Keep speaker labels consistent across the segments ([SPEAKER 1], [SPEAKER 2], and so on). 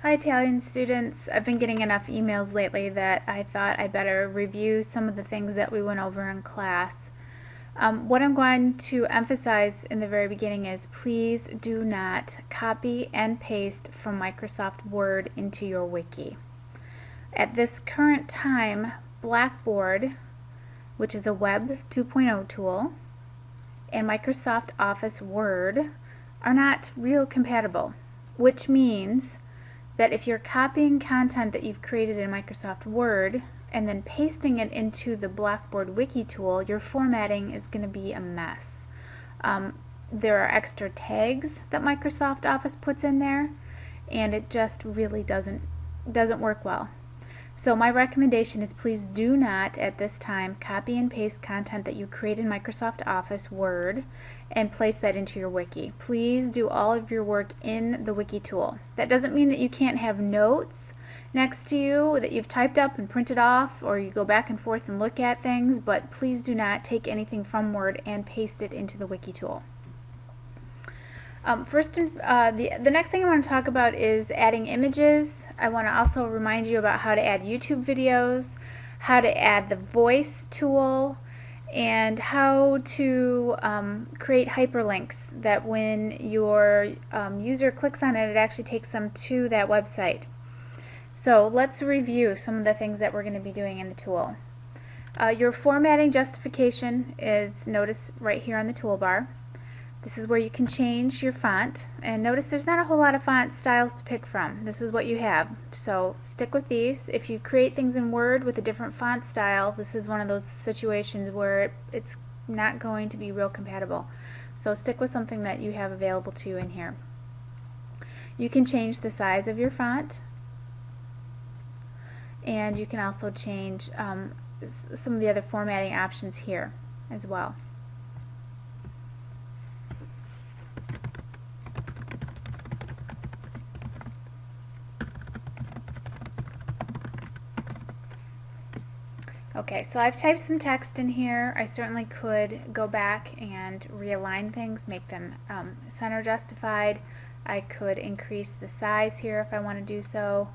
[SPEAKER 1] Hi Italian students. I've been getting enough emails lately that I thought I better review some of the things that we went over in class. What I'm going to emphasize in the very beginning is please do not copy and paste from Microsoft Word into your wiki. At this current time, Blackboard, which is a Web 2.0 tool, and Microsoft Office Word are not real compatible, which means that if you're copying content that you've created in Microsoft Word and then pasting it into the Blackboard Wiki Tool, your formatting is going to be a mess. There are extra tags that Microsoft Office puts in there, and it just really doesn't work well. So my recommendation is please do not at this time copy and paste content that you create in Microsoft Office Word and place that into your wiki. Please do all of your work in the wiki tool. That doesn't mean that you can't have notes next to you that you've typed up and printed off, or you go back and forth and look at things, but please do not take anything from Word and paste it into the wiki tool. The next thing I want to talk about is adding images. I want to also remind you about how to add YouTube videos, how to add the voice tool, and how to create hyperlinks that when your user clicks on it, it actually takes them to that website. So let's review some of the things that we're going to be doing in the tool. Your formatting justification is, notice right here on the toolbar. This is where you can change your font, and notice there's not a whole lot of font styles to pick from. This is what you have, so stick with these. If you create things in Word with a different font style, this is one of those situations where it's not going to be real compatible. So stick with something that you have available to you in here. You can change the size of your font, and you can also change some of the other formatting options here as well. Okay, so I've typed some text in here. I certainly could go back and realign things, make them center justified. I could increase the size here if I want to do so.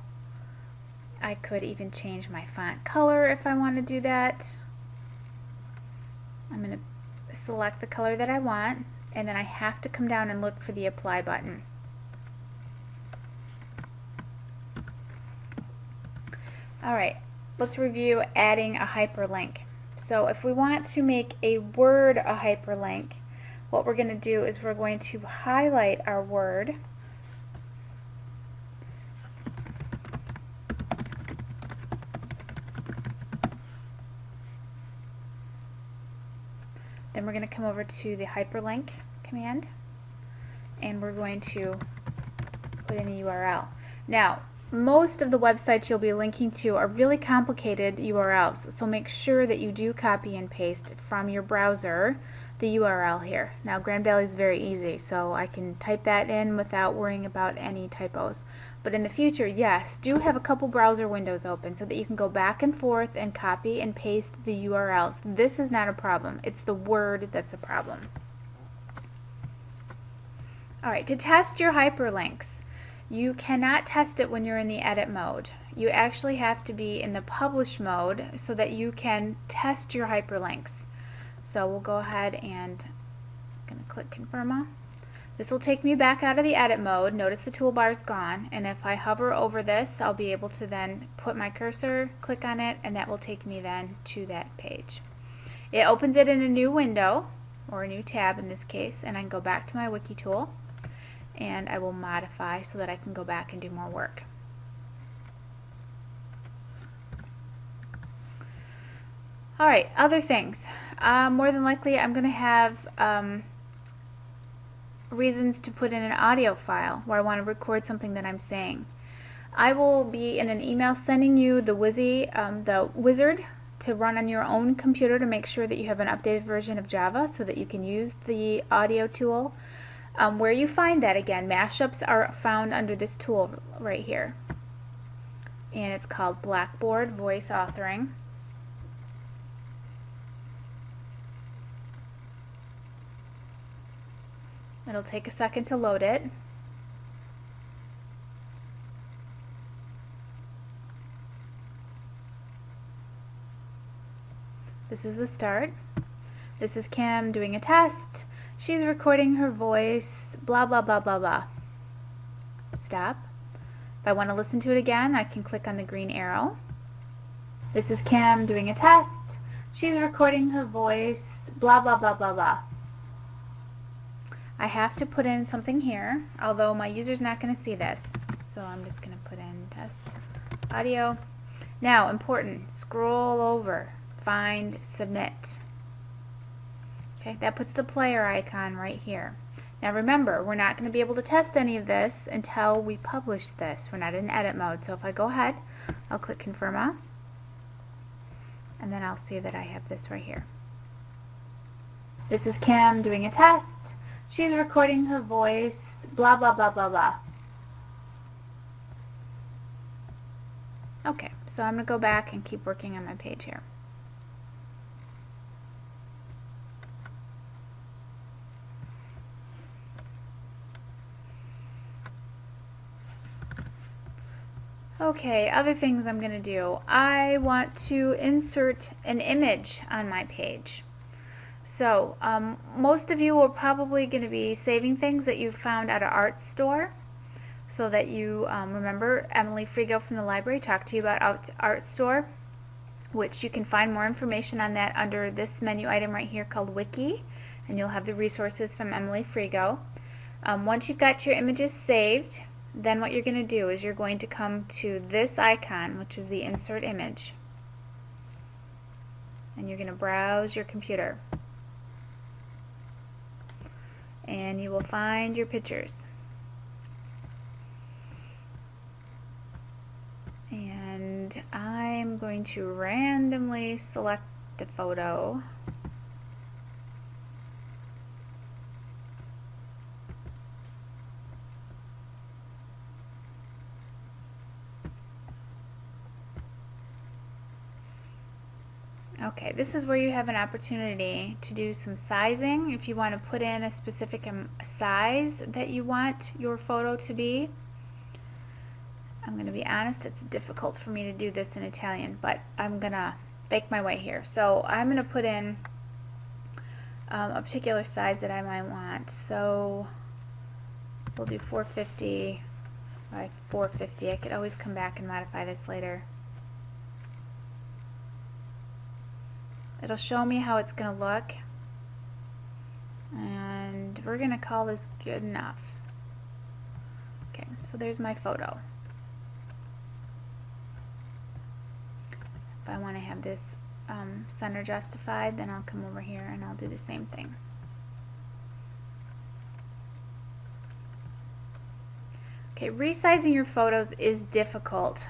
[SPEAKER 1] I could even change my font color if I want to do that. I'm going to select the color that I want, and then I have to come down and look for the apply button. Alright. Let's review adding a hyperlink. So if we want to make a word a hyperlink, what we're going to do is we're going to highlight our word. Then we're going to come over to the hyperlink command, and we're going to put in a URL. Now, most of the websites you'll be linking to are really complicated URLs, so make sure that you do copy and paste from your browser the URL here. Now Grand Valley is very easy, so I can type that in without worrying about any typos. But in the future, yes, do have a couple browser windows open so that you can go back and forth and copy and paste the URLs. This is not a problem. It's the word that's a problem. Alright, to test your hyperlinks, you cannot test it when you're in the edit mode. You actually have to be in the publish mode so that you can test your hyperlinks. So we'll go ahead and I'm going to click confirm all. This will take me back out of the edit mode. Notice the toolbar is gone, and if I hover over this, I'll be able to then put my cursor, click on it, and that will take me then to that page. It opens it in a new window, or a new tab in this case, and I can go back to my wiki tool, and I will modify so that I can go back and do more work. Alright, other things. More than likely I'm going to have reasons to put in an audio file where I want to record something that I'm saying. I will be in an email sending you the wizard to run on your own computer to make sure that you have an updated version of Java so that you can use the audio tool. Where you find that, again, mashups are found under this tool right here, and it's called Blackboard Voice Authoring. It'll take a second to load it. This is the start. This is Kim doing a test. She's recording her voice, blah, blah, blah, blah, blah. Stop. If I want to listen to it again, I can click on the green arrow. This is Kim doing a test. She's recording her voice, blah, blah, blah, blah, blah. I have to put in something here, although my user's not going to see this. So I'm just going to put in test audio. Now, important, scroll over, find submit. Okay, that puts the player icon right here. Now remember, we're not going to be able to test any of this until we publish this. We're not in edit mode. So if I go ahead, I'll click confirm all, and then I'll see that I have this right here. This is Kim doing a test. She's recording her voice, blah, blah, blah, blah, blah. Okay, so I'm going to go back and keep working on my page here. Okay, other things I'm going to do. I want to insert an image on my page. So, most of you are probably going to be saving things that you found at an art store, so that you remember Emily Frigo from the library talked to you about art store, which you can find more information on that under this menu item right here called Wiki, and you'll have the resources from Emily Frigo. Once you've got your images saved, then what you're going to do is you're going to come to this icon, which is the insert image, and you're going to browse your computer, and you will find your pictures. And I'm going to randomly select a photo. Okay, this is where you have an opportunity to do some sizing if you want to put in a specific size that you want your photo to be. I'm going to be honest, it's difficult for me to do this in Italian, but I'm going to bake my way here. So I'm going to put in a particular size that I might want. So we'll do 450 by 450. I could always come back and modify this later. It'll show me how it's going to look, and we're going to call this good enough. Okay, so there's my photo. If I want to have this center justified, then I'll come over here and I'll do the same thing. Okay, resizing your photos is difficult.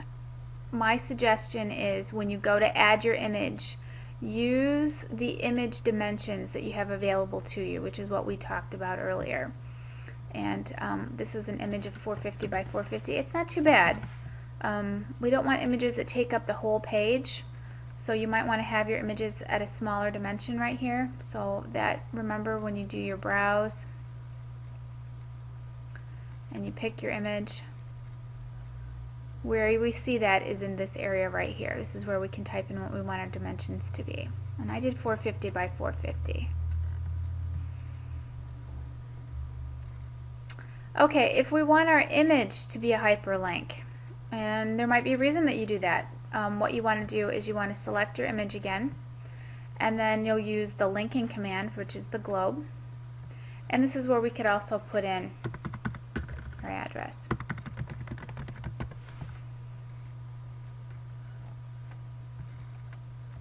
[SPEAKER 1] My suggestion is when you go to add your image, use the image dimensions that you have available to you, which is what we talked about earlier. And this is an image of 450 by 450. It's not too bad. We don't want images that take up the whole page, so you might want to have your images at a smaller dimension right here, so that, remember, when you do your browse and you pick your image, where we see that is in this area right here. This is where we can type in what we want our dimensions to be. And I did 450 by 450. Okay, if we want our image to be a hyperlink, and there might be a reason that you do that, what you want to do is you want to select your image again, and then you'll use the linking command, which is the globe. And this is where we could also put in our address.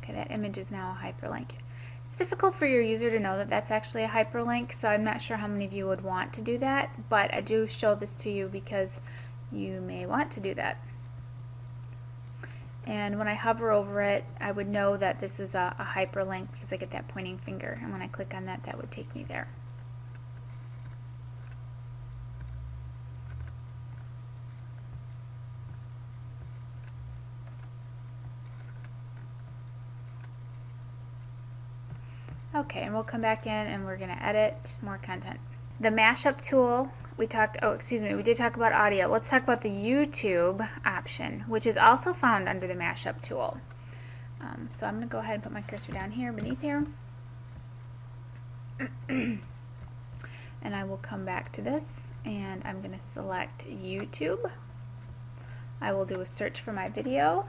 [SPEAKER 1] Okay, that image is now a hyperlink. It's difficult for your user to know that that's actually a hyperlink, so I'm not sure how many of you would want to do that, but I do show this to you because you may want to do that. And when I hover over it, I would know that this is a hyperlink because I get that pointing finger, and when I click on that, that would take me there. Okay, and we'll come back in and we're going to edit more content. The mashup tool, we did talk about audio. Let's talk about the YouTube option, which is also found under the mashup tool. So I'm going to go ahead and put my cursor down here beneath here. And I will come back to this, and I'm going to select YouTube. I will do a search for my video.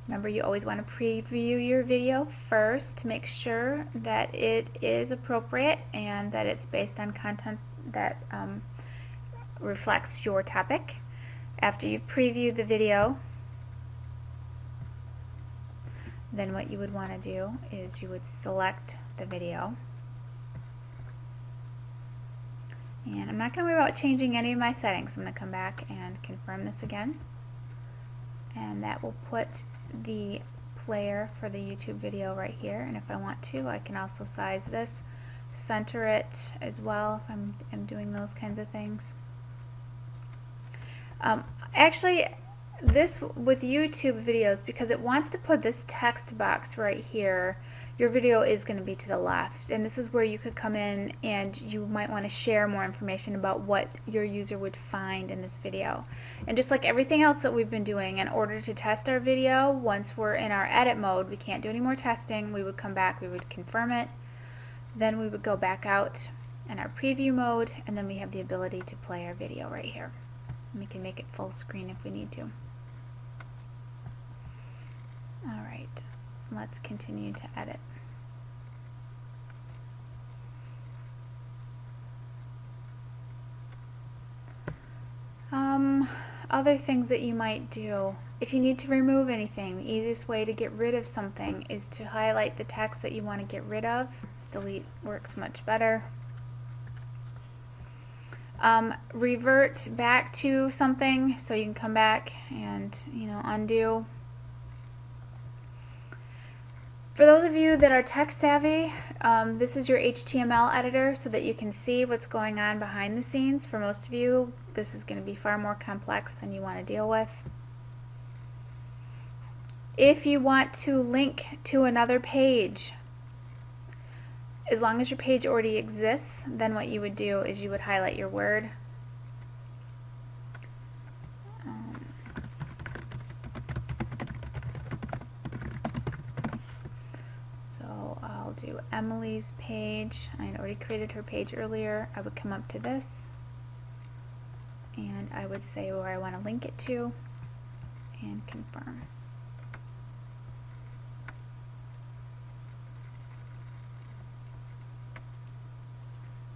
[SPEAKER 1] Remember, you always want to preview your video first to make sure that it is appropriate and that it's based on content that reflects your topic. After you've previewed the video, then what you would want to do is you would select the video. And I'm not going to worry about changing any of my settings. I'm going to come back and confirm this again. And that will put the player for the YouTube video right here. And if I want to, I can also size this, center it as well if I'm doing those kinds of things. Actually, this with YouTube videos, because it wants to put this text box right here, your video is going to be to the left, and this is where you could come in and you might want to share more information about what your user would find in this video. And just like everything else that we've been doing, in order to test our video, once we're in our edit mode, we can't do any more testing. We would come back, we would confirm it, then we would go back out in our preview mode, and then we have the ability to play our video right here. And we can make it full screen if we need to. Alright, let's continue to edit. Other things that you might do. If you need to remove anything, the easiest way to get rid of something is to highlight the text that you want to get rid of. Delete works much better. Revert back to something, so you can come back and undo. For those of you that are tech savvy, this is your HTML editor so that you can see what's going on behind the scenes. For most of you, this is going to be far more complex than you want to deal with. If you want to link to another page, as long as your page already exists, then what you would do is you would highlight your word. So I'll do Emily's page. I had already created her page earlier. I would come up to this and I would say where I want to link it to and confirm.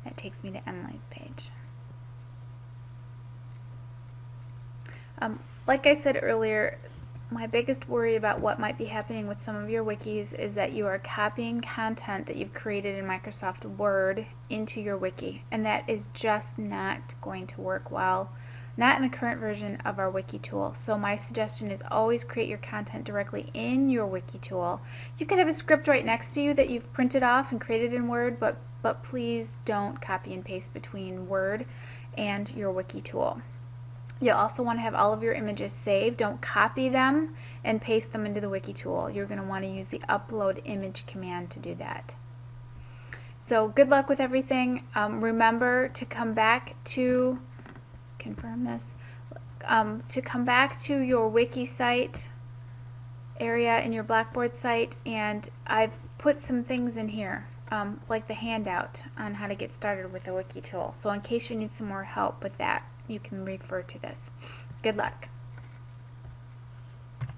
[SPEAKER 1] That takes me to Emily's page. Like I said earlier, my biggest worry about what might be happening with some of your wikis is that you are copying content that you've created in Microsoft Word into your wiki, and that is just not going to work well, not in the current version of our wiki tool. So my suggestion is always create your content directly in your wiki tool. You could have a script right next to you that you've printed off and created in Word, but please don't copy and paste between Word and your wiki tool. You'll also want to have all of your images saved. Don't copy them and paste them into the wiki tool. You're going to want to use the upload image command to do that. So good luck with everything. Remember to come back to confirm this. To come back to your wiki site area in your Blackboard site, and I've put some things in here, like the handout on how to get started with the wiki tool. So in case you need some more help with that, you can refer to this. Good luck.